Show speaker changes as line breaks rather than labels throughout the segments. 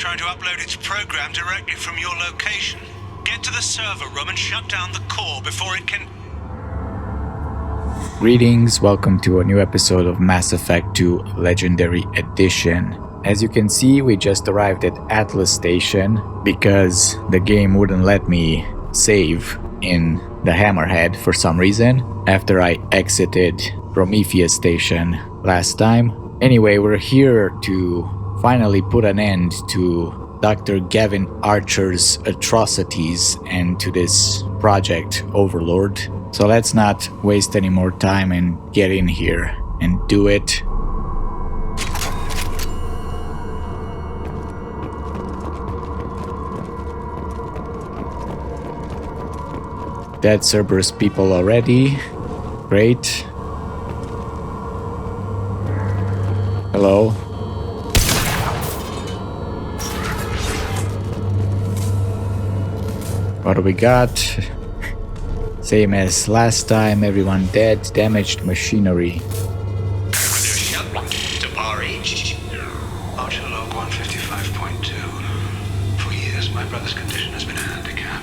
trying to upload its program directly from your location. Get to the server room and shut down the core before it can...
Greetings, welcome to a new episode of Mass Effect 2 Legendary Edition. As you can see, we just arrived at Atlas Station because the game wouldn't let me save in the Hammerhead for some reason after I exited Prometheus Station last time. Anyway, we're here to finally put an end to Dr. Gavin Archer's atrocities and to this project Overlord. So let's not waste any more time and get in here and do it. Dead Cerberus people already. Great. Hello. What do we got? Same as last time, everyone dead, damaged machinery.
Archer log 155.2. For years, my brother's condition has been a handicap.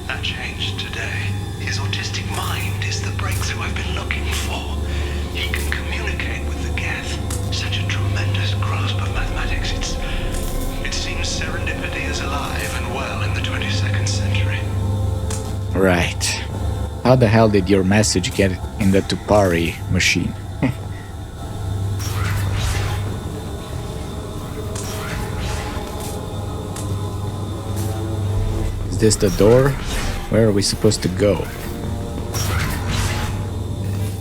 That changed today. His autistic mind is the breakthrough I've been looking for. He can communicate with the Geth. Such a tremendous grasp of mathematics. It seems serendipity is alive and well in the 22nd century.
Right. How the hell did your message get in the Tupari machine? Is this the door? Where are we supposed to go?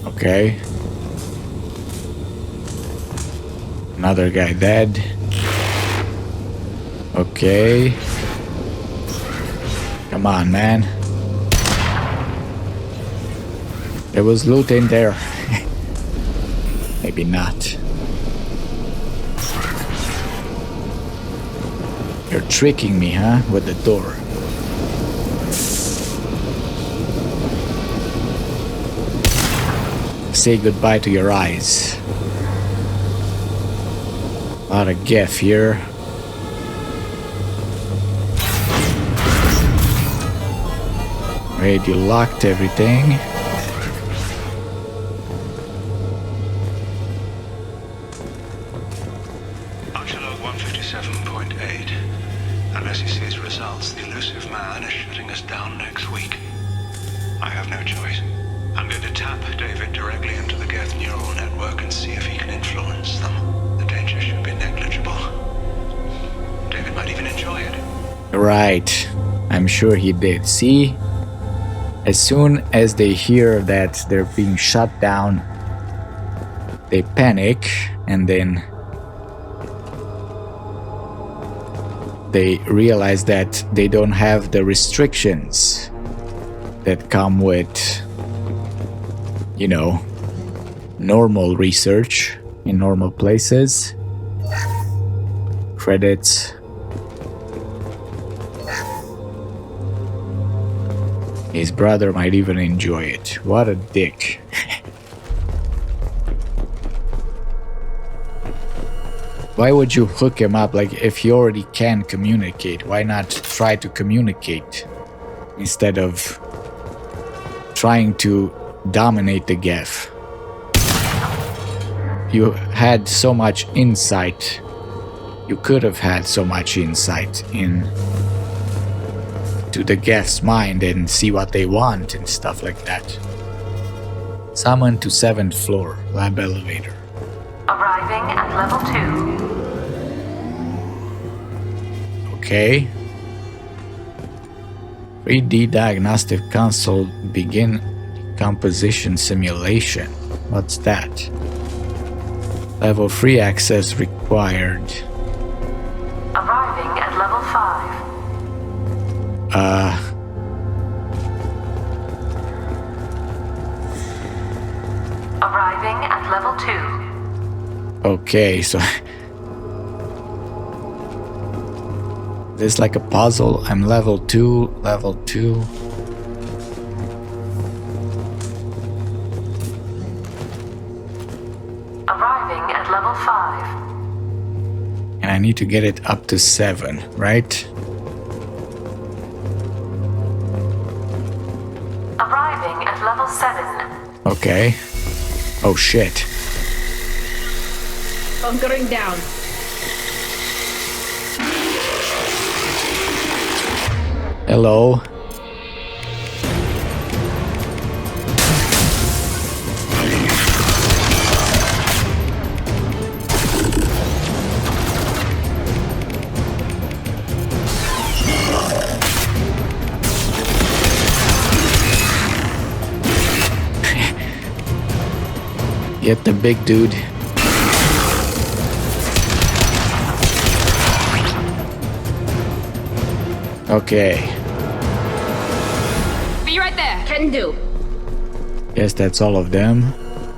Okay. Another guy dead. Okay. Come on, man. There was loot in there. Maybe not. You're tricking me, huh? With the door. Say goodbye to your eyes. A lot of Geth here. Wait, you locked everything.
Archer log 157.8. Unless he sees results, the elusive man is shutting us down next week. I have no choice. I'm going to tap David directly into the Geth neural network and see if he can influence them. The danger should be negligible. David might even enjoy it.
Right. I'm sure he did. See? As soon as they hear that they're being shut down, they panic and then they realize that they don't have the restrictions that come with, you know, normal research in normal places. Credits. His brother might even enjoy it. What a dick. Why would you hook him up? Like, if you already can communicate, why not try to communicate instead of trying to dominate the Geth? You had so much insight. You could have had so much insight to the Geth's mind and see what they want and stuff like that. Summon to 7th floor, lab elevator.
Arriving at level 2.
Okay. 3D diagnostic console, begin composition simulation. What's that? Level 3 access required.
Arriving at level 5. Arriving at level 2.
Okay, so this is like a puzzle. I'm level 2, level 2.
Arriving at level 5.
And I need to get it up to 7, right?
Arriving at level 7.
Okay. Oh shit.
Bunkering down.
Hello. Get the big dude. Okay.
Be right there. Can do.
Guess that's all of them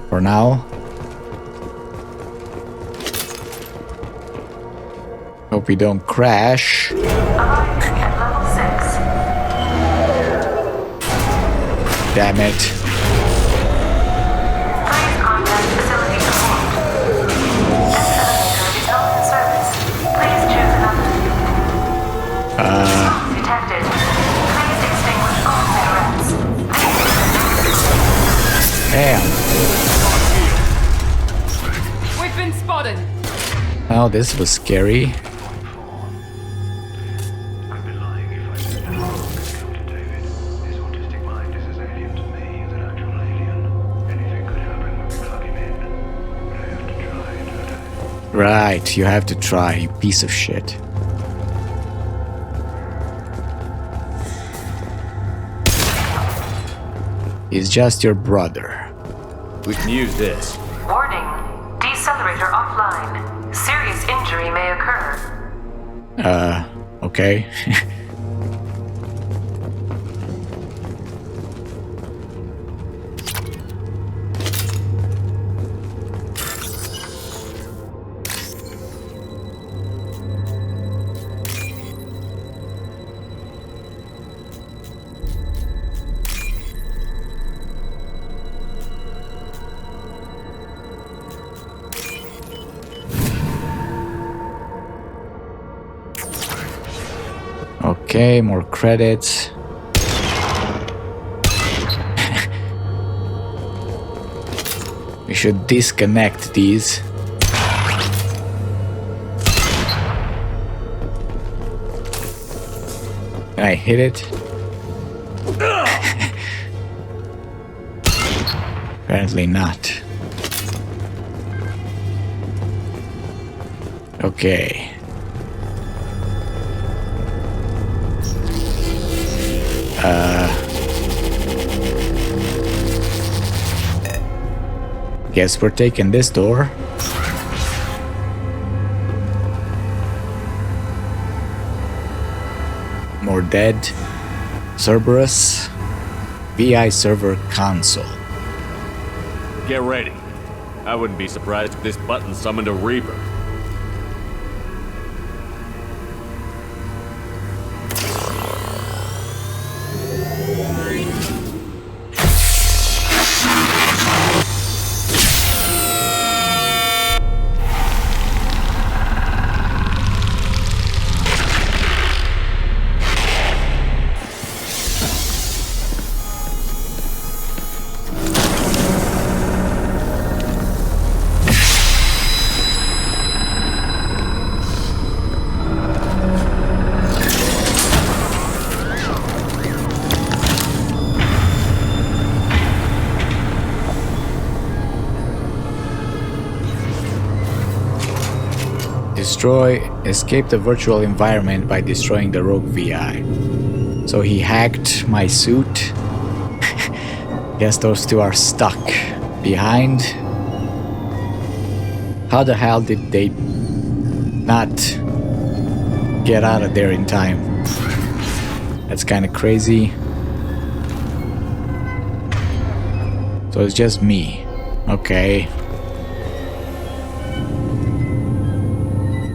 for now. Hope we don't crash.
Arriving at level 6.
Damn it.
Please contact facility support. This elevator is not in service. Please choose another. Detected. Please extinguish all cigarettes.
Damn.
We've been spotted.
Oh, this was scary.
I'd be lying if I said no harm could come to David. His autistic mind is as alien to me as an actual alien. Anything could happen when we plug him in. But I have to try, don't I?
Right, you have to try, you piece of shit. He's just your brother.
We can use this.
Warning. Decelerator offline. Serious injury may occur.
Okay. Okay, more credits. We should disconnect these. Can I hit it? Apparently not. Okay. Guess we're taking this door. More dead. Cerberus. VI server console.
Get ready. I wouldn't be surprised if this button summoned a Reaper.
Escape the virtual environment by destroying the rogue VI. So he hacked my suit. Guess those two are stuck behind. How the hell did they not get out of there in time? That's kind of crazy. So it's just me. Okay.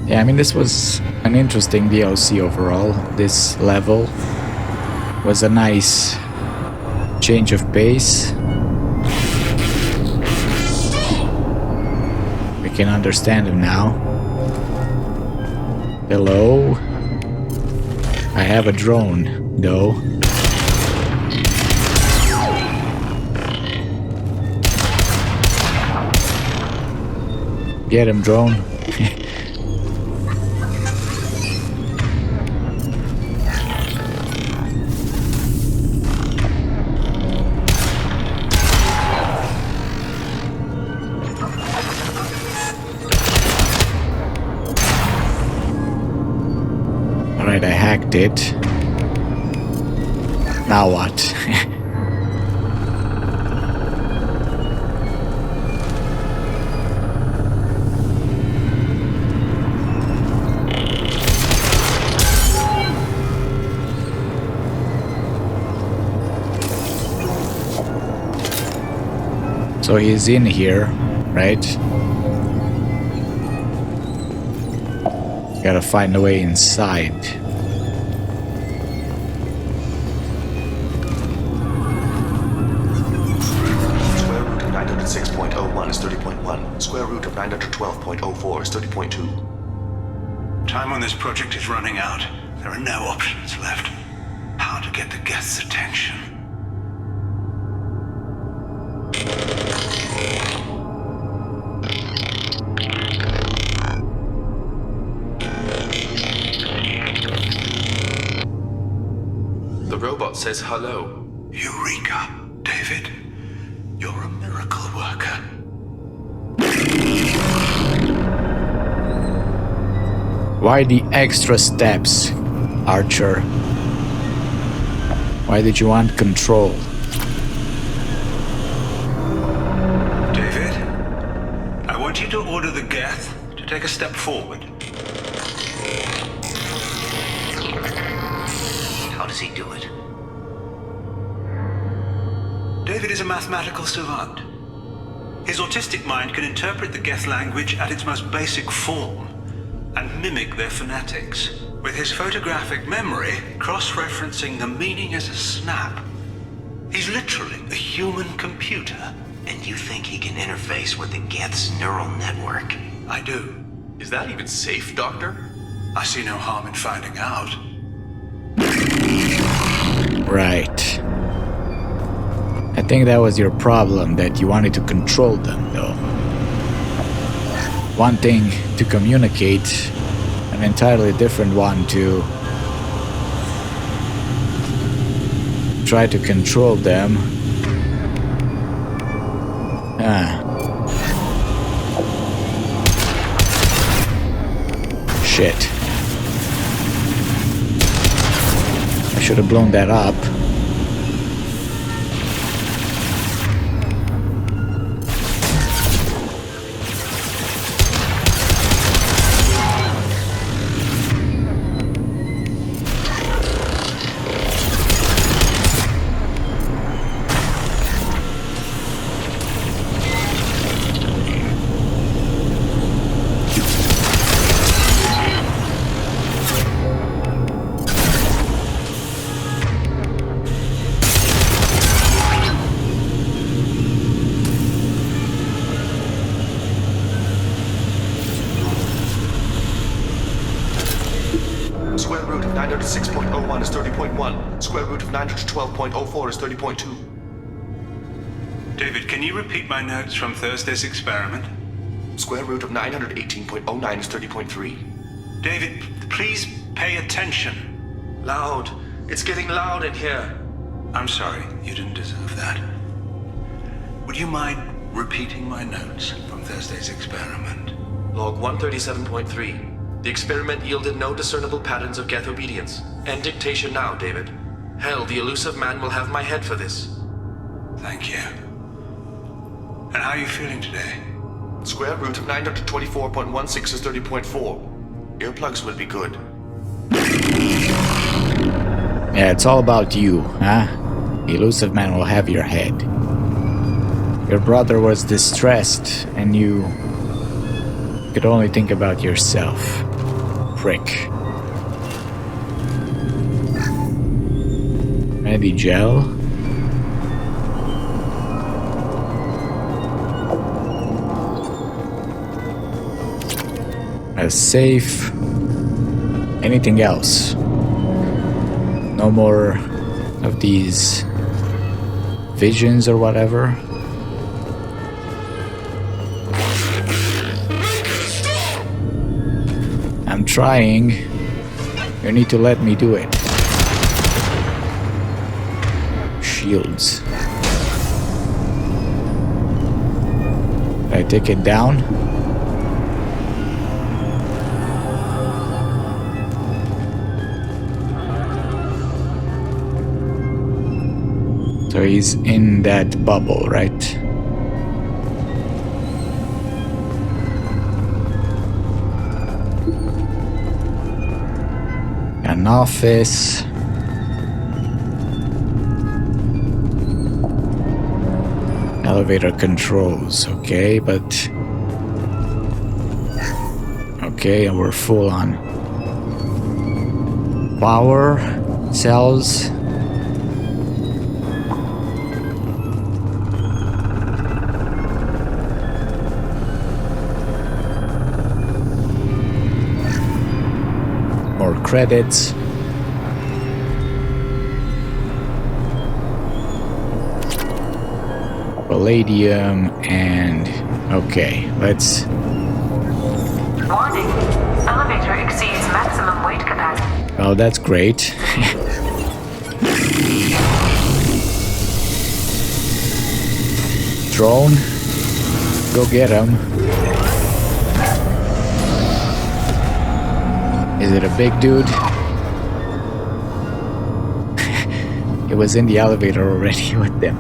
Yeah, I mean, this was an interesting DLC overall. This level was a nice change of pace. We can understand him now. Hello? I have a drone, though. Get him, drone. Alright, I hacked it. Now what? So he's in here, right? Gotta find a way inside.
Square root of 906.01 is 30.1. Square root of 912.04 is 30.2.
Time on this project is running out. There are no options left. How to get the guest's attention.
The robot says hello.
Eureka, David. You're a miracle worker.
Why the extra steps, Archer? Why did you want control?
David, I want you to order the Geth to take a step forward.
How does he do it?
David is a mathematical savant. His autistic mind can interpret the Geth language at its most basic form and mimic their phonetics, with his photographic memory cross-referencing the meaning as a snap. He's literally a human computer.
And you think he can interface with the Geth's neural network?
I do.
Is that even safe, Doctor?
I see no harm in finding out.
Right. I think that was your problem, that you wanted to control them, though. One thing to communicate, an entirely different one to try to control them. Shit. I should have blown that up.
Square root of 906.01 is 30.1. Square root of 912.04 is 30.2.
David, can you repeat my notes from Thursday's experiment?
Square root of 918.09 is 30.3.
David, please pay attention.
Loud. It's getting loud in here.
I'm sorry, you didn't deserve that. Would you mind repeating my notes from Thursday's experiment?
Log 137.3. The experiment yielded no discernible patterns of Geth obedience. End dictation now, David. Hell, the elusive man will have my head for this.
Thank you. And how are you feeling today?
Square root of 924.16 is 30.4. Earplugs will be good.
Yeah, it's all about you, huh? The elusive man will have your head. Your brother was distressed, and you could only think about yourself. Prick. Ready, gel? A safe. Anything else? No more of these visions or whatever. I'm trying. You need to let me do it. Shields. I take it down. So he's in that bubble, right? An office. Elevator controls, okay, but... Okay, and we're full on power cells. More credits. Palladium and... Okay, let's...
Warning. Elevator exceeds maximum weight capacity.
Oh, that's great. Drone. Go get him. Is it a big dude? It was in the elevator already with them.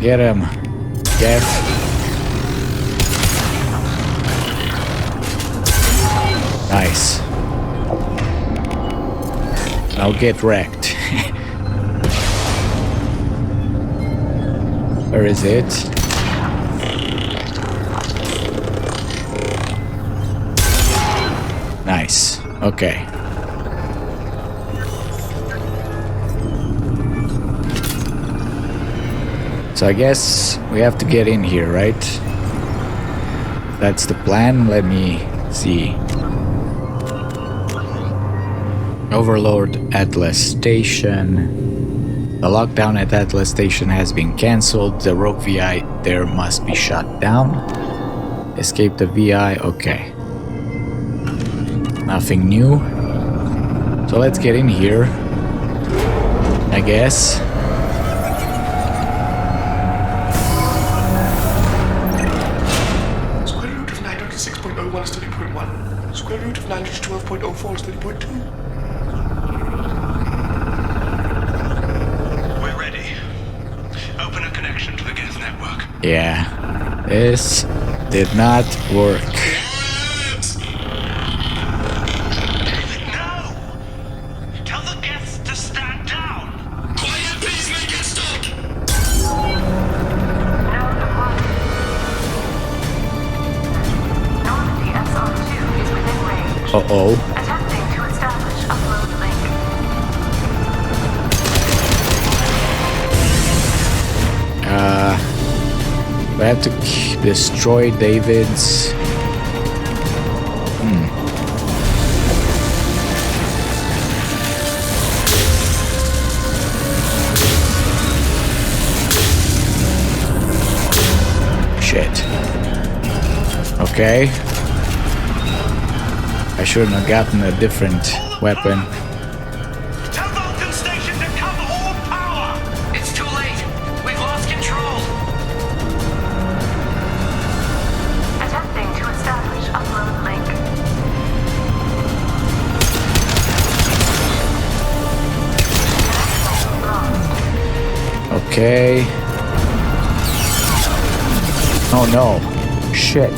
Get him. Get. Nice. Now get wrecked. Where is it? Nice. Okay. So I guess we have to get in here, right? That's the plan. Let me see. Overlord Atlas Station. The lockdown at Atlas Station has been cancelled. The rogue VI there must be shut down. Escape the VI. Okay. Nothing new. So let's get in here, I guess.
Square root of 906.01 is 30.1. Square root of 912.04 is 30.2.
We're ready. Open a connection to the Geth network.
Yeah. This did not work.
David, no! Tell the Geths to stand down! Quiet, please make it stop!
Normandy SR2 is within range.
Uh-oh.
Attempting to establish upload link.
We have to destroy David's... Shit. Okay. I shouldn't have gotten a different weapon.
Tell Vulcan Station to cut all power!
It's too late. We've lost control.
Attempting to establish upload link.
Okay. Oh no. Shit.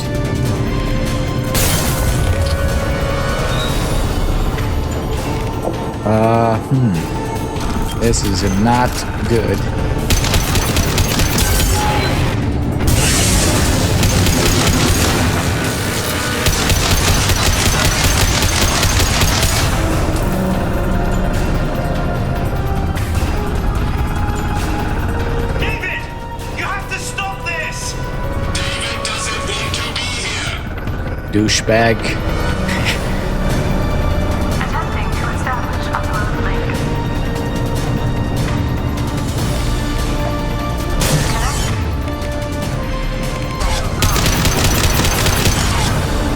This is not good.
David! You have to stop
douchebag.
Attempting to establish upload link.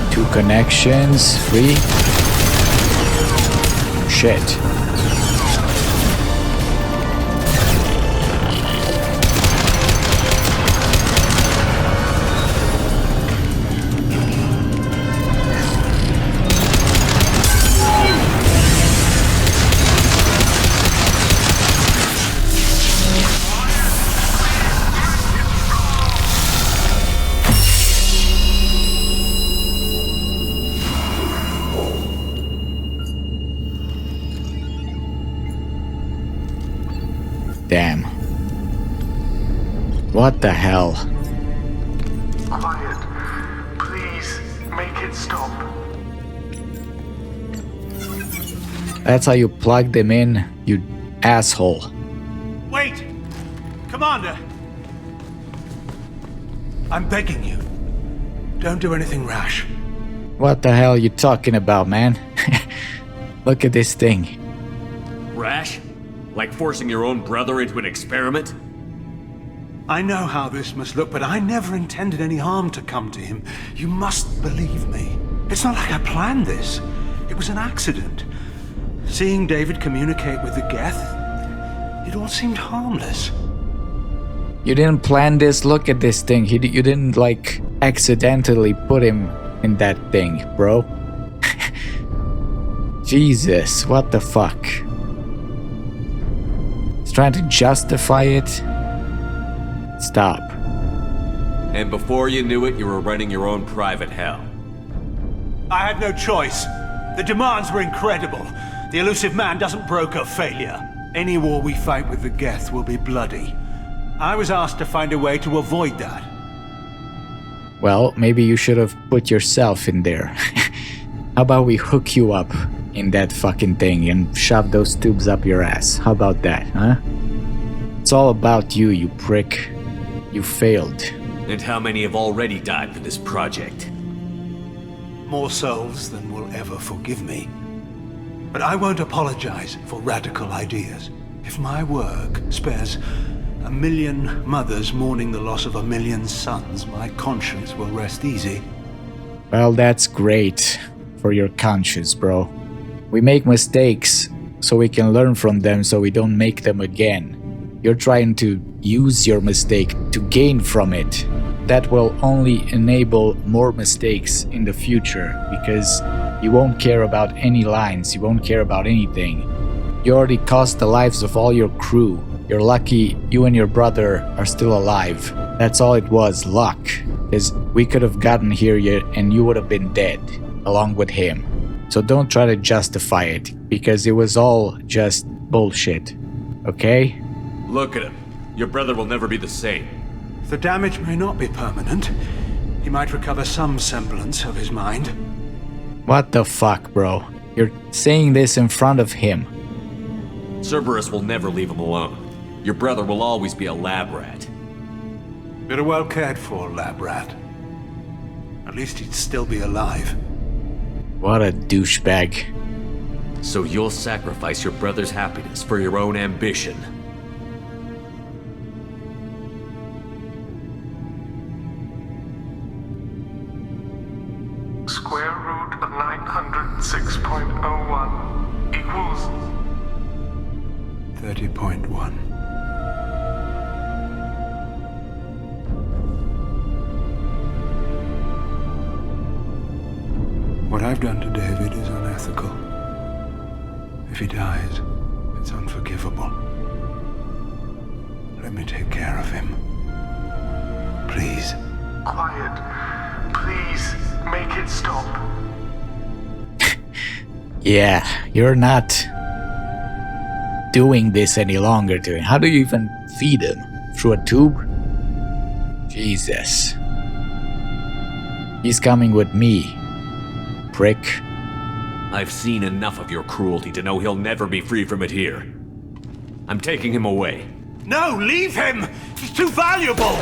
Connect.
2 connections, 3. Shit. Damn. What the hell?
Quiet. Please, make it stop.
That's how you plug them in, you asshole.
Wait! Commander! I'm begging you. Don't do anything rash.
What the hell are you talking about, man? Look at this thing.
Rash? Like forcing your own brother into an experiment?
I know how this must look, but I never intended any harm to come to him. You must believe me. It's not like I planned this. It was an accident. Seeing David communicate with the Geth, it all seemed harmless.
You didn't plan this. Look at this thing. You didn't, like, accidentally put him in that thing, bro. Jesus, what the fuck? He's trying to justify it. Stop.
And before you knew it, you were running your own private hell.
I had no choice. The demands were incredible. The elusive man doesn't broker failure. Any war we fight with the Geth will be bloody. I was asked to find a way to avoid that.
Well, maybe you should have put yourself in there. How about we hook you up in that fucking thing and shove those tubes up your ass? How about that, huh? It's all about you, you prick. You failed.
And how many have already died for this project?
More souls than will ever forgive me. But I won't apologize for radical ideas. If my work spares 1 million mothers mourning the loss of 1 million sons, my conscience will rest easy.
Well, that's great for your conscience, bro. We make mistakes so we can learn from them so we don't make them again. You're trying to use your mistake to gain from it. That will only enable more mistakes in the future because you won't care about any lines, you won't care about anything. You already cost the lives of all your crew. You're lucky you and your brother are still alive. That's all it was, luck. Because we could have gotten here yet and you would have been dead, along with him. So don't try to justify it, because it was all just bullshit. Okay?
Look at him. Your brother will never be the same.
The damage may not be permanent. He might recover some semblance of his mind.
What the fuck, bro? You're saying this in front of him.
Cerberus will never leave him alone. Your brother will always be a lab rat.
You're a well cared for lab rat. At least he'd still be alive.
What a douchebag.
So you'll sacrifice your brother's happiness for your own ambition.
Square root of 906.01 equals 30.1. What I've done to David is unethical. If he dies, it's unforgivable. Let me take care of him. Please. Quiet. Please, make it stop.
Yeah, you're not doing this any longer to him. How do you even feed him? Through a tube? Jesus. He's coming with me. Prick.
I've seen enough of your cruelty to know he'll never be free from it here. I'm taking him away.
No, leave him! He's too valuable!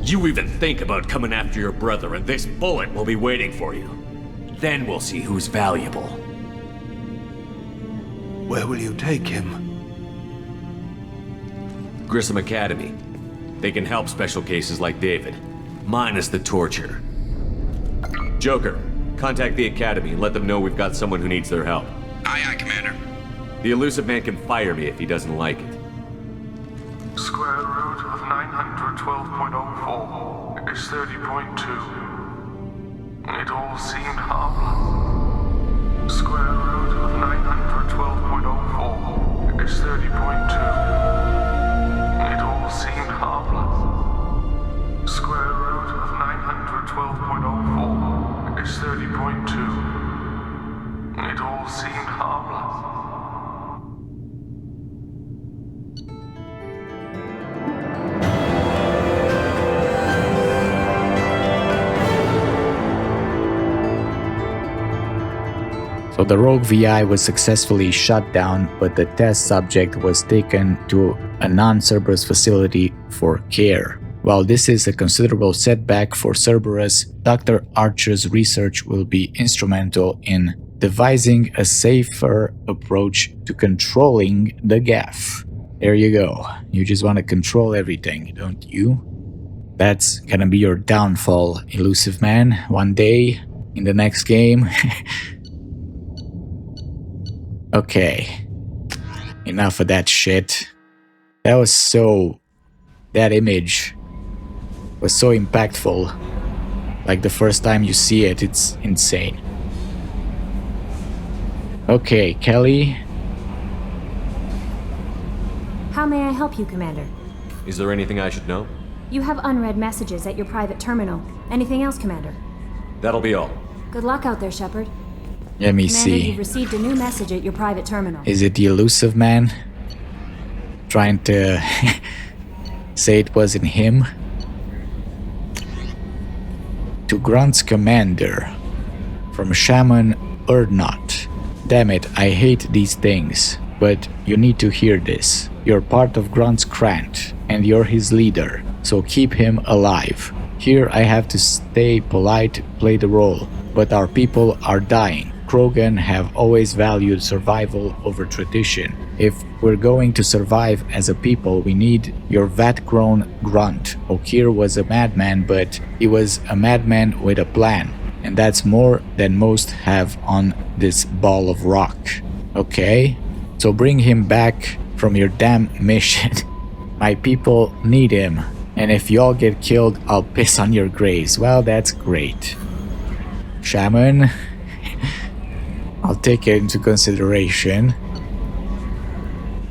You even think about coming after your brother, and this bullet will be waiting for you. Then we'll see who's valuable.
Where will you take him?
Grissom Academy. They can help special cases like David, minus the torture. Joker, contact the Academy and let them know we've got someone who needs their help.
Aye, aye, Commander.
The elusive man can fire me if he doesn't like it.
Square root of 912.04 is 30.2. It all seemed harmless. Square root of 912.04 is 30.2. It all seemed harmless. Square root of 912.04 is 30.2. It all seemed harmless.
So the rogue VI was successfully shut down, but the test subject was taken to a non-Cerberus facility for care. While this is a considerable setback for Cerberus, Dr. Archer's research will be instrumental in devising a safer approach to controlling the Geth. There you go. You just want to control everything, don't you? That's gonna be your downfall, elusive man, one day in the next game. Okay, enough of that shit. That image was so impactful. Like the first time you see it, it's insane. Okay, Kelly.
How may I help you, Commander?
Is there anything I should know?
You have unread messages at your private terminal. Anything else, Commander?
That'll be all.
Good luck out there, Shepard.
Let me
Commander,
see.
you've received a new message at your private terminal.
Is it the elusive man? Trying to say it wasn't him? To Grunt's commander. From Shaman Urdnot. Damn it, I hate these things. But you need to hear this. You're part of Grunt's Krant, and you're his leader. So keep him alive. Here I have to stay polite, play the role. But our people are dying. Krogan have always valued survival over tradition. If we're going to survive as a people, we need your vat-grown Grunt. Okir was a madman, but he was a madman with a plan. And that's more than most have on this ball of rock. Okay? So bring him back from your damn mission. My people need him. And if y'all get killed, I'll piss on your graves. Well, that's great. Shaman, I'll take it into consideration.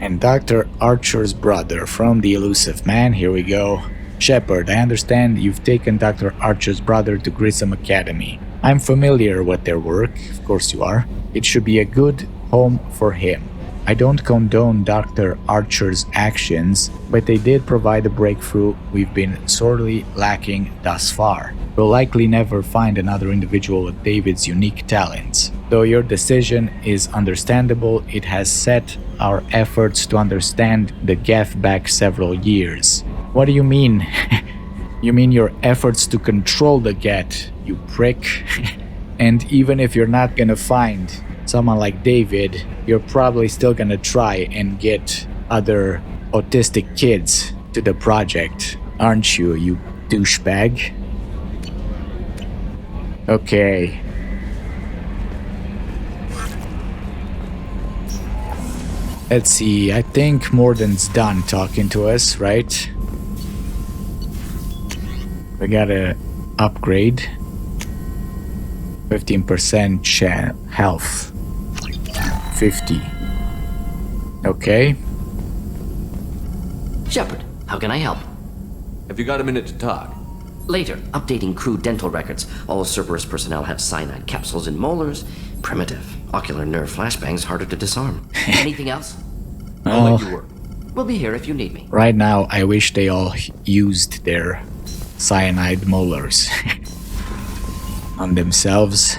And Dr. Archer's brother from the elusive man, here we go. Shepard, I understand you've taken Dr. Archer's brother to Grissom Academy. I'm familiar with their work, of course you are. It should be a good home for him. I don't condone Dr. Archer's actions, but they did provide a breakthrough we've been sorely lacking thus far. We'll likely never find another individual with David's unique talents. Though your decision is understandable, it has set our efforts to understand the Geth back several years. What do you mean? You mean your efforts to control the Geth, you prick? And even if you're not gonna find someone like David, you're probably still gonna try and get other autistic kids to the project, aren't you, you douchebag? Okay. Let's see, I think Morden's done talking to us, right? We gotta upgrade. 15% health. 50. Okay.
Shepard, how can I help?
Have you got a minute to talk?
Later, updating crew dental records. All Cerberus personnel have cyanide capsules in molars. Primitive. Ocular nerve flashbangs harder to disarm. Anything else?
I'll let you work.
We'll be here if you need me.
Right now, I wish they all used their cyanide molars on themselves.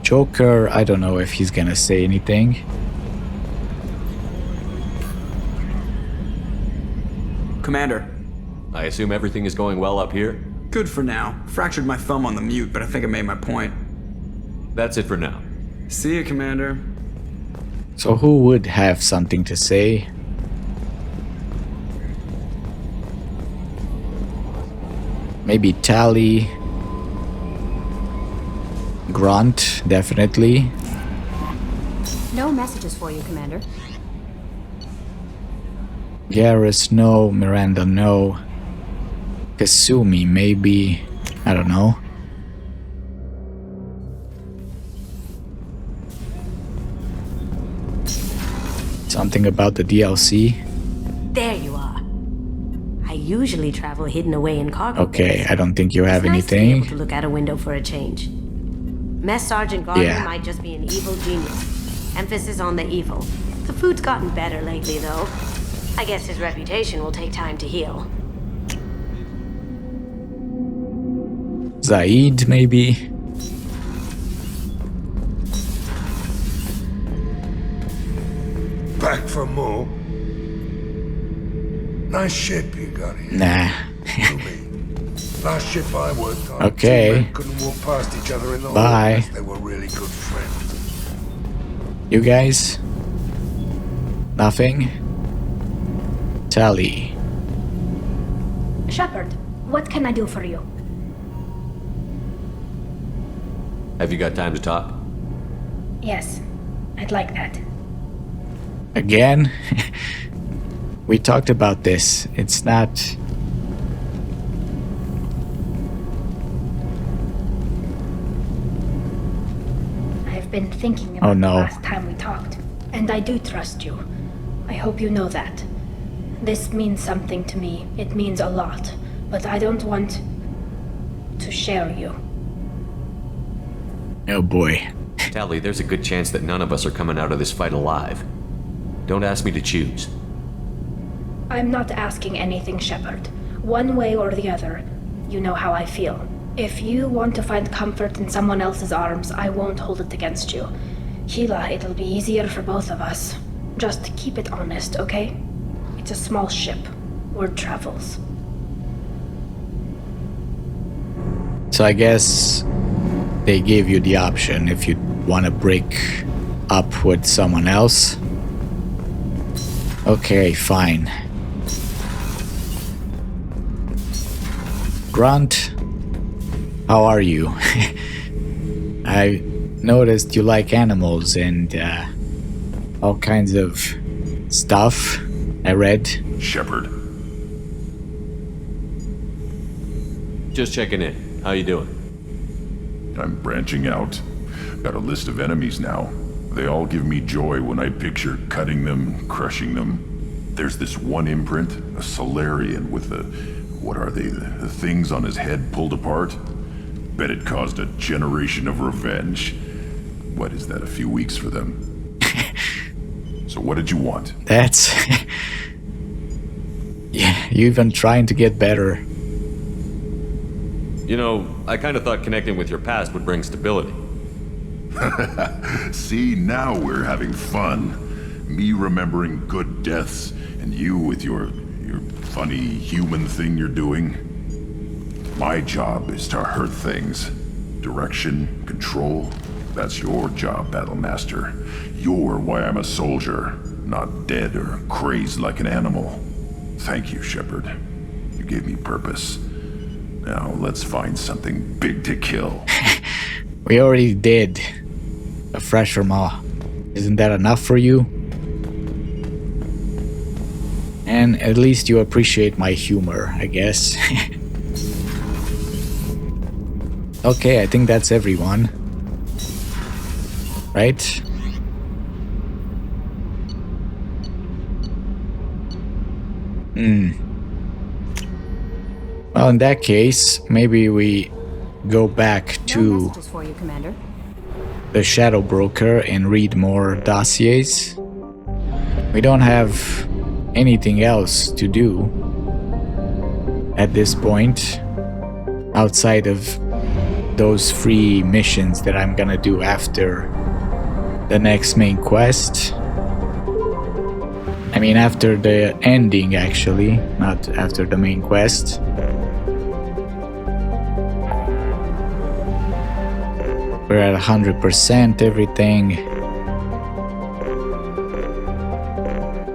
Joker, I don't know if he's gonna say anything.
Commander.
I assume everything is going well up here?
Good for now. Fractured my thumb on the mute, but I think I made my point.
That's it for now.
See you, Commander.
So who would have something to say? Maybe Tally. Grunt, definitely.
No messages for you, Commander.
Garrus, no. Miranda, no. Kasumi, maybe. I don't know. Something about the DLC?
There you are. I usually travel hidden away in cargo.
Okay, I don't think you have
it's nice
anything.
to be able to look out a window for a change. Mess Sergeant Gardner
Yeah.
might just be an evil genius. Emphasis on the evil. The food's gotten better lately, though. I guess his reputation will take time to heal.
Zaid, maybe?
Back for more? Nice ship you got here.
Nah.
Last ship I worked on,
Okay.
two men couldn't walk past each other in the hall
Bye.
unless they were really good friends.
You guys? Nothing? Tally.
Shepard, what can I do for you?
Have you got time to talk?
Yes, I'd like that.
Again? We talked about this. It's not...
I've been thinking about
Oh, no.
the last time we talked, and I do trust you. I hope you know that. This means something to me. It means a lot, but I don't want to share you.
Oh boy.
Tally, there's a good chance that none of us are coming out of this fight alive. Don't ask me to choose.
I'm not asking anything, Shepard. One way or the other, you know how I feel. If you want to find comfort in someone else's arms, I won't hold it against you. Hila, it'll be easier for both of us. Just keep it honest, okay? It's a small ship. Word travels.
So I guess they gave you the option if you want to break up with someone else. Okay, fine. Grunt, how are you? I noticed you like animals and all kinds of stuff I read.
Shepard.
Just checking in. How you doing?
I'm branching out. Got a list of enemies now. They all give me joy when I picture cutting them, crushing them. There's this one imprint, a Solarian with the... what are they? The things on his head pulled apart? Bet it caused a generation of revenge. What is that, a few weeks for them? So what did you want?
That's... yeah, you even trying to get better.
You know, I kind of thought connecting with your past would bring stability.
See, now we're having fun. Me remembering good deaths, and you with your funny human thing you're doing. My job is to hurt things. Direction, control, that's your job, Battlemaster. You're why I'm a soldier, not dead or crazed like an animal. Thank you, Shepard. You gave me purpose. Now let's find something big to kill.
We already did. A fresher maw. Isn't that enough for you? And at least you appreciate my humor, I guess. Okay, I think that's everyone. Right? Well, in that case, maybe we go back
No
to
messages for you, Commander.
the Shadow Broker and read more dossiers. We don't have anything else to do at this point outside of those free missions that I'm gonna do after the next main quest. I mean, after the ending, actually, not after the main quest. We're at 100% everything.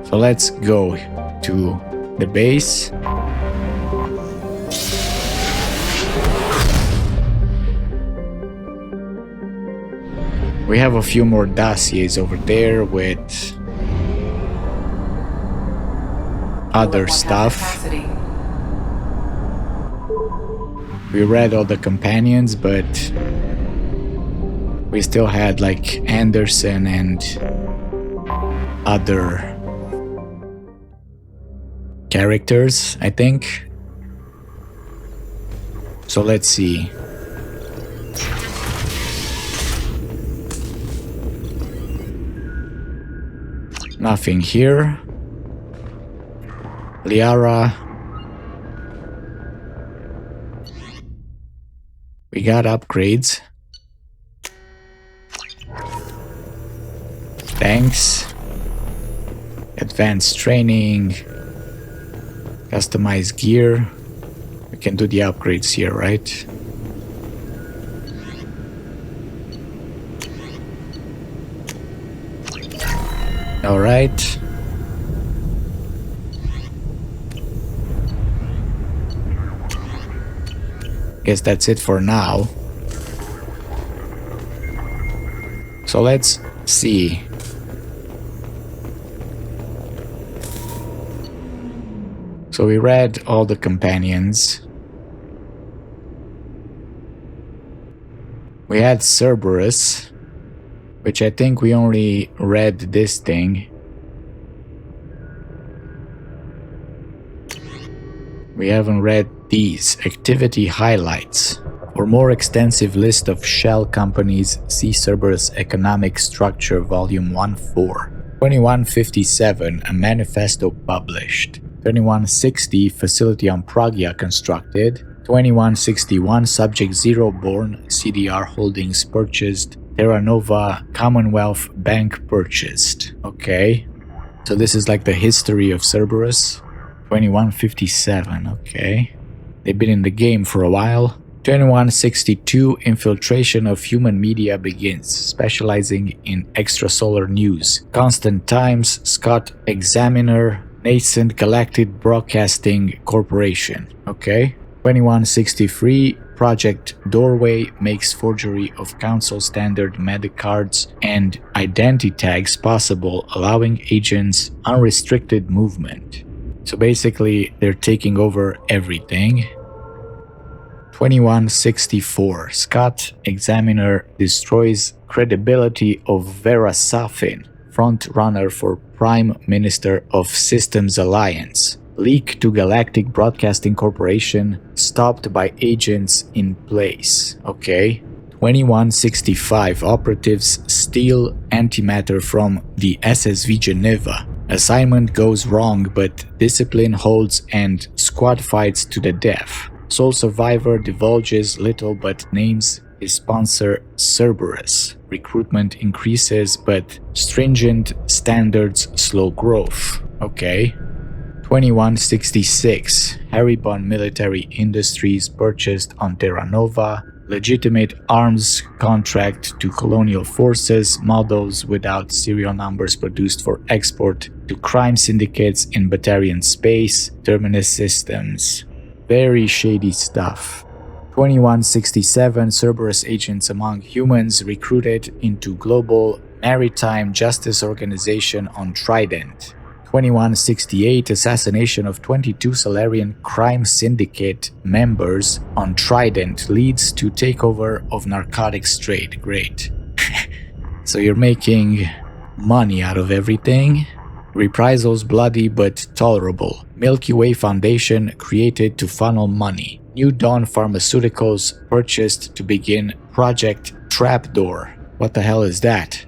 So let's go to the base. We have a few more dossiers over there with other stuff. We read all the companions, but we still had like Anderson and other characters, I think. So let's see. Nothing here. Liara. We got upgrades. Thanks. Advanced training. Customized gear. We can do the upgrades here, right? All right. Guess that's it for now. So let's see. So we read all the companions. We had Cerberus, which I think we only read this thing. We haven't read these activity highlights. For more extensive list of shell companies, see Cerberus Economic Structure Volume 1-4. 2157, a manifesto published. 2160, facility on Pragya constructed. 2161, Subject Zero born, CDR Holdings purchased. Terra Nova Commonwealth Bank purchased. Okay. So this is like the history of Cerberus. 2157, okay. They've been in the game for a while. 2162, infiltration of human media begins, specializing in extrasolar news. Constant Times, Scott Examiner, Nascent Galactic Broadcasting Corporation, okay. 2163, Project Doorway makes forgery of Council standard medicards and identity tags possible, allowing agents unrestricted movement. So basically, they're taking over everything. 2164, Scott Examiner destroys credibility of Vera Safin, front runner for Prime Minister of Systems Alliance. Leak to Galactic Broadcasting Corporation, stopped by agents in place. Okay. 2165, operatives steal antimatter from the SSV Geneva. Assignment goes wrong, but discipline holds and squad fights to the death. Sole survivor divulges little but names his sponsor Cerberus. Recruitment increases, but stringent standards slow growth. Okay. 2166, Haribon Military Industries purchased on Terra Nova. Legitimate arms contract to colonial forces, models without serial numbers produced for export to crime syndicates in Batarian space, Terminus systems. Very shady stuff. 2167, Cerberus agents among humans recruited into Global Maritime Justice Organization on Trident. 2168, assassination of 22 Solarian crime syndicate members on Trident leads to takeover of narcotics trade. Great. So you're making money out of everything. Reprisals bloody but tolerable. Milky Way Foundation created to funnel money. New Dawn Pharmaceuticals purchased to begin Project Trapdoor. What the hell is that?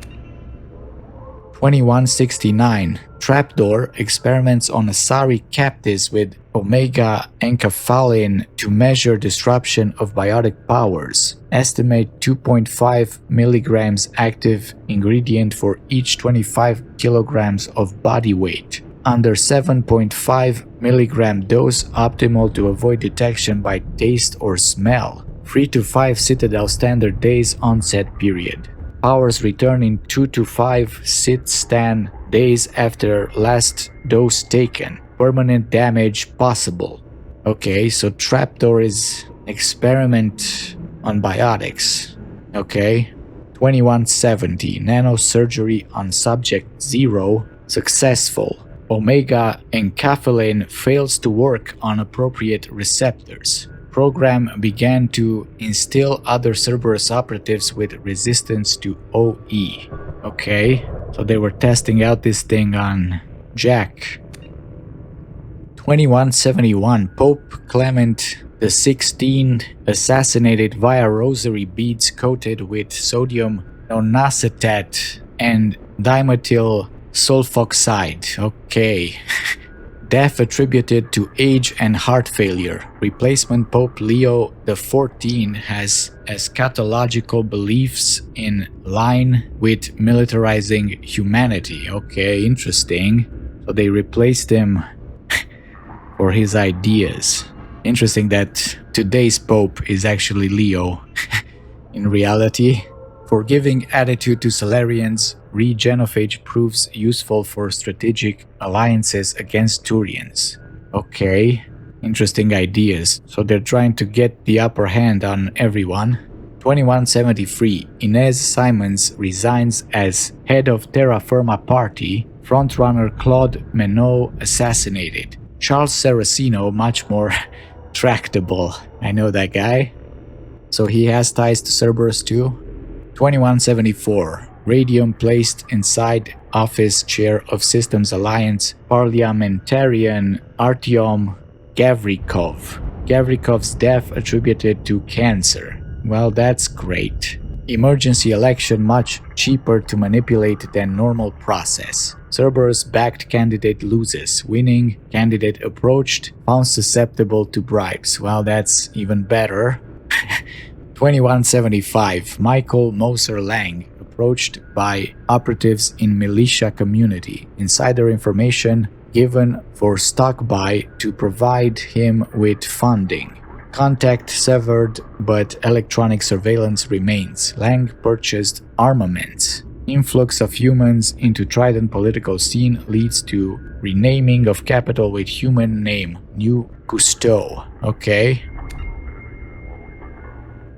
2169. Trapdoor experiments on Asari captives with Omega encaphalin to measure disruption of biotic powers. Estimate 2.5 milligrams active ingredient for each 25 kilograms of body weight. under 7.5 milligram dose, optimal to avoid detection by taste or smell. 3 to 5 Citadel standard days onset period. Powers return in 2 to 5 sit-stand days after last dose taken. Permanent damage possible. Okay, so trapdoor is experiment on biotics. Okay. 2170, nanosurgery on subject 0, successful. Omega encapsulin fails to work on appropriate receptors. Program began to instill other Cerberus operatives with resistance to OE. Okay, so they were testing out this thing on Jack. 2171, Pope Clement the 16th assassinated via rosary beads coated with sodium nonacetate and dimethyl sulfoxide. Okay. Death attributed to age and heart failure. Replacement Pope Leo XIV has eschatological beliefs in line with militarizing humanity. Okay, interesting. So they replaced him for his ideas. Interesting that today's Pope is actually Leo. In reality, forgiving attitude to Salarians, Regenophage proves useful for strategic alliances against Turians. Okay, interesting ideas. So they're trying to get the upper hand on everyone. 2173, Inez Simons resigns as head of Terra Firma Party, frontrunner Claude Menot assassinated. Charles Saraceno, much more tractable. I know that guy. So he has ties to Cerberus too. 2174. Radium placed inside office chair of Systems Alliance parliamentarian Artyom Gavrikov. Gavrikov's death attributed to cancer. Well, that's great. Emergency election much cheaper to manipulate than normal process. Cerberus-backed candidate loses. Winning candidate approached, found susceptible to bribes. Well, that's even better. 2175. Michael Moser Lang approached by operatives in militia community. Insider information given for stock buy to provide him with funding. Contact severed, but electronic surveillance remains. Lang purchased armaments. Influx of humans into Trident political scene leads to renaming of capital with human name, New Cousteau. Okay.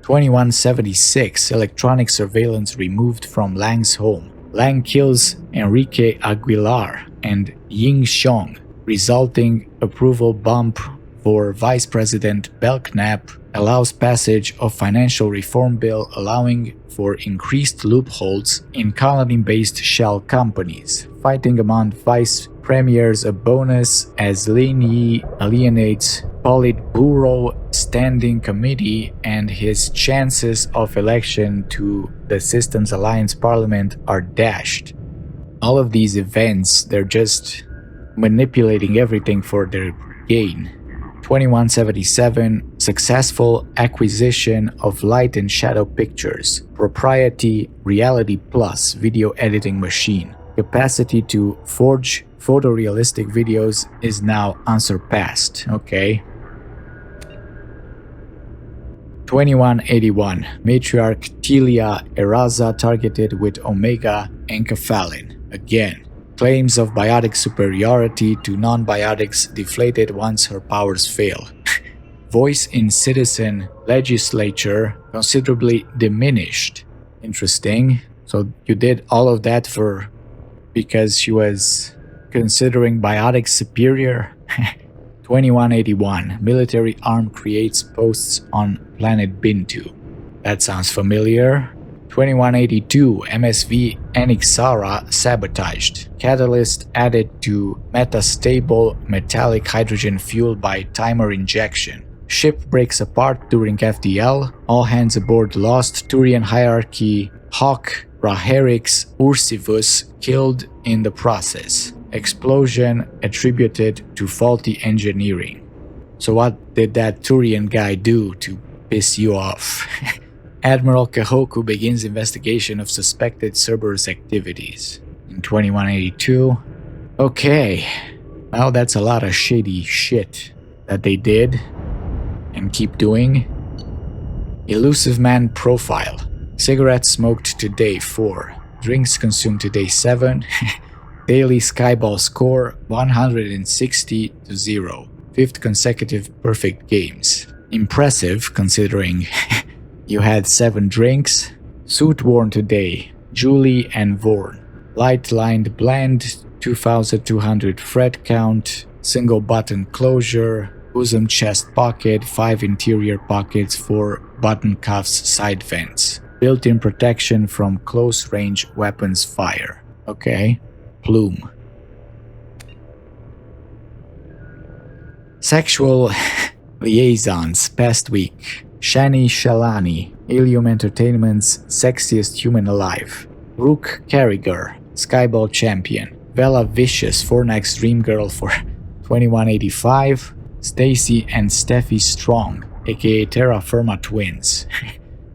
2176, electronic surveillance removed from Lang's home. Lang kills Enrique Aguilar and Ying Xiong, resulting approval bump for Vice President Belknap, allows passage of financial reform bill allowing for increased loopholes in colony-based shell companies. Fighting among vice premiers a bonus as Lin Yi alienates Politburo Standing Committee, and his chances of election to the Systems Alliance Parliament are dashed. All of these events, they're just manipulating everything for their gain. 2177, successful acquisition of Light and Shadow Pictures, proprietary Reality Plus video editing machine. Capacity to forge photorealistic videos is now unsurpassed. Okay. 2181, matriarch Tilia Eraza targeted with Omega encaphalin. Again. Claims of biotic superiority to non-biotics deflated once her powers fail. Voice in citizen legislature considerably diminished. Interesting. So you did all of that because she was considering biotics superior? 2181, military arm creates posts on planet Bintu. That sounds familiar. 2182, MSV Enixara sabotaged. Catalyst added to metastable metallic hydrogen fuel by timer injection. Ship breaks apart during FDL. All hands aboard lost. Turian hierarchy Hawk Raherix Ursivus killed in the process. Explosion attributed to faulty engineering. So what did that Turian guy do to piss you off? Admiral Kahoku begins investigation of suspected Cerberus activities. In 2182, Okay, well, that's a lot of shady shit that they did and keep doing. Elusive Man profile. Cigarettes smoked today 4. Drinks consumed today 7. Daily Skyball score 160 to 0. 5th consecutive perfect games. Impressive considering you had 7 drinks. Suit worn today, Julie and Vorn. Light lined blend, 2200 thread count, single button closure, bosom chest pocket, 5 interior pockets, 4 button cuffs side vents. Built-in protection from close range weapons fire. Okay. Plume. Sexual liaisons past week. Shani Shalani, Ilium Entertainment's sexiest human alive. Rook Carriger, Skyball champion. Vela Vicious, Fornax Dream Girl for 2185. Stacy and Steffi Strong, aka Terra Firma twins.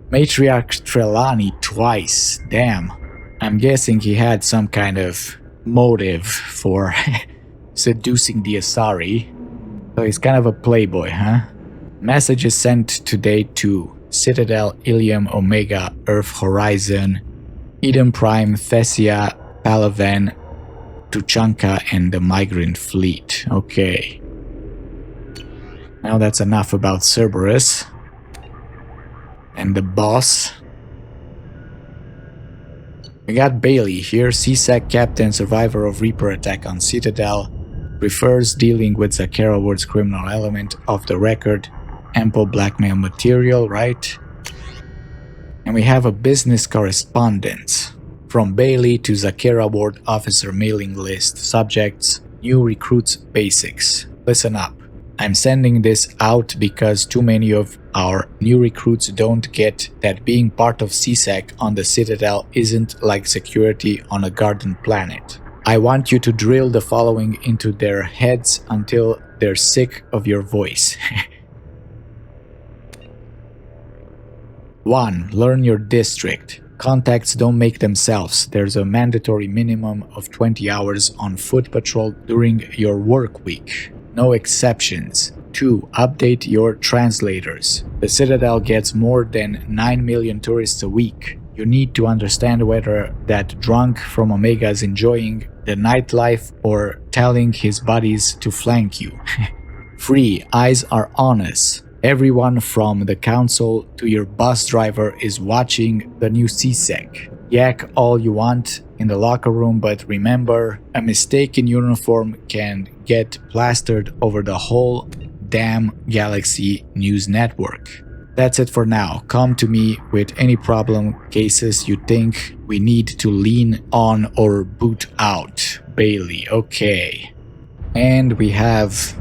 Matriarch Trelawney twice, damn. I'm guessing he had some kind of motive for seducing the Asari. So he's kind of a playboy, huh? Messages sent today to Citadel, Ilium, Omega, Earth Horizon, Eden Prime, Thessia, Palaven, Tuchanka, and the Migrant Fleet. Okay. Now that's enough about Cerberus. And the boss. We got Bailey here, CSEC captain, survivor of Reaper attack on Citadel. Prefers dealing with Zakera Ward's criminal element off the record. Ample blackmail material, right? And we have a business correspondence. From Bailey to Zakera Ward officer mailing list. Subjects, new recruits basics. Listen up. I'm sending this out because too many of our new recruits don't get that being part of CSEC on the Citadel isn't like security on a garden planet. I want you to drill the following into their heads until they're sick of your voice. 1. Learn your district. Contacts don't make themselves. There's a mandatory minimum of 20 hours on foot patrol during your work week. No exceptions. 2. Update your translators. The Citadel gets more than 9 million tourists a week. You need to understand whether that drunk from Omega is enjoying the nightlife or telling his buddies to flank you. 3. Eyes are on us. Everyone from the council to your bus driver is watching the new CSEC. Yak all you want in the locker room, but remember, a mistake in uniform can get plastered over the whole damn Galaxy News Network. That's it for now. Come to me with any problem cases you think we need to lean on or boot out. Bailey, okay. And we have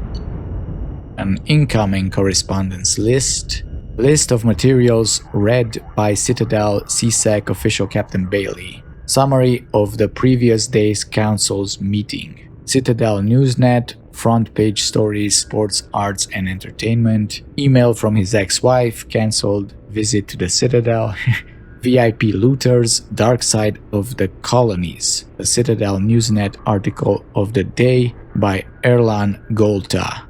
an incoming correspondence list. List of materials read by Citadel CSEC official Captain Bailey. Summary of the previous day's council's meeting. Citadel Newsnet, front page stories, sports, arts and entertainment. Email from his ex-wife, cancelled visit to the Citadel. VIP looters, dark side of the colonies. The Citadel Newsnet article of the day by Erlan Golta.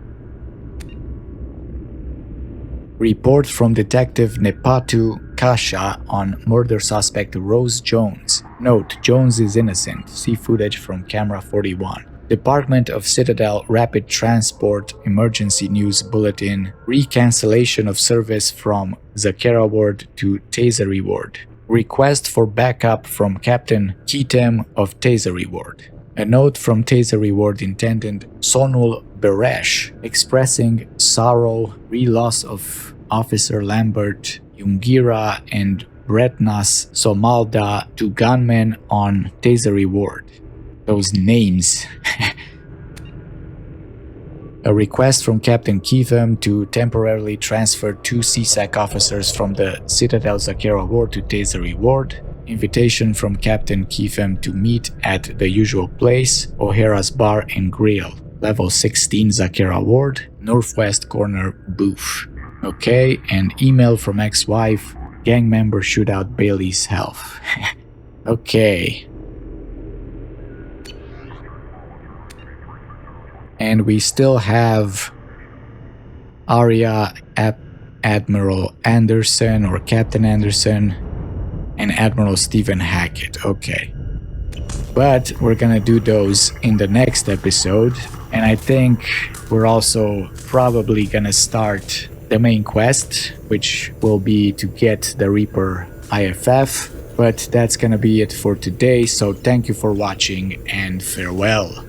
Report from Detective Nepatu Kasha on murder suspect Rose Jones. Note, Jones is innocent. See footage from camera 41. Department of Citadel Rapid Transport Emergency News Bulletin. Recancellation of service from Zakera Ward to Tasery Ward. Request for backup from Captain Keatem of Tasery Ward. A note from Tasery Ward Intendant Sonul Beresh expressing sorrow re-loss of Officer Lambert Jungira and Bretnas Somalda to gunmen on Tasery Ward. Those names. A request from Captain Keatham to temporarily transfer 2 CSEC officers from the Citadel Zakera Ward to Tasery Ward. Invitation from Captain Keatham to meet at the usual place, O'Hara's Bar and Grill. Level 16 Zakera Ward, northwest corner booth. Okay, and email from ex-wife, gang member shootout Bailey's health. Okay. And we still have Arya, Admiral Anderson or Captain Anderson, and Admiral Stephen Hackett. Okay. But we're gonna do those in the next episode. And I think we're also probably gonna start the main quest, which will be to get the Reaper IFF. But that's gonna be it for today. So thank you for watching and farewell.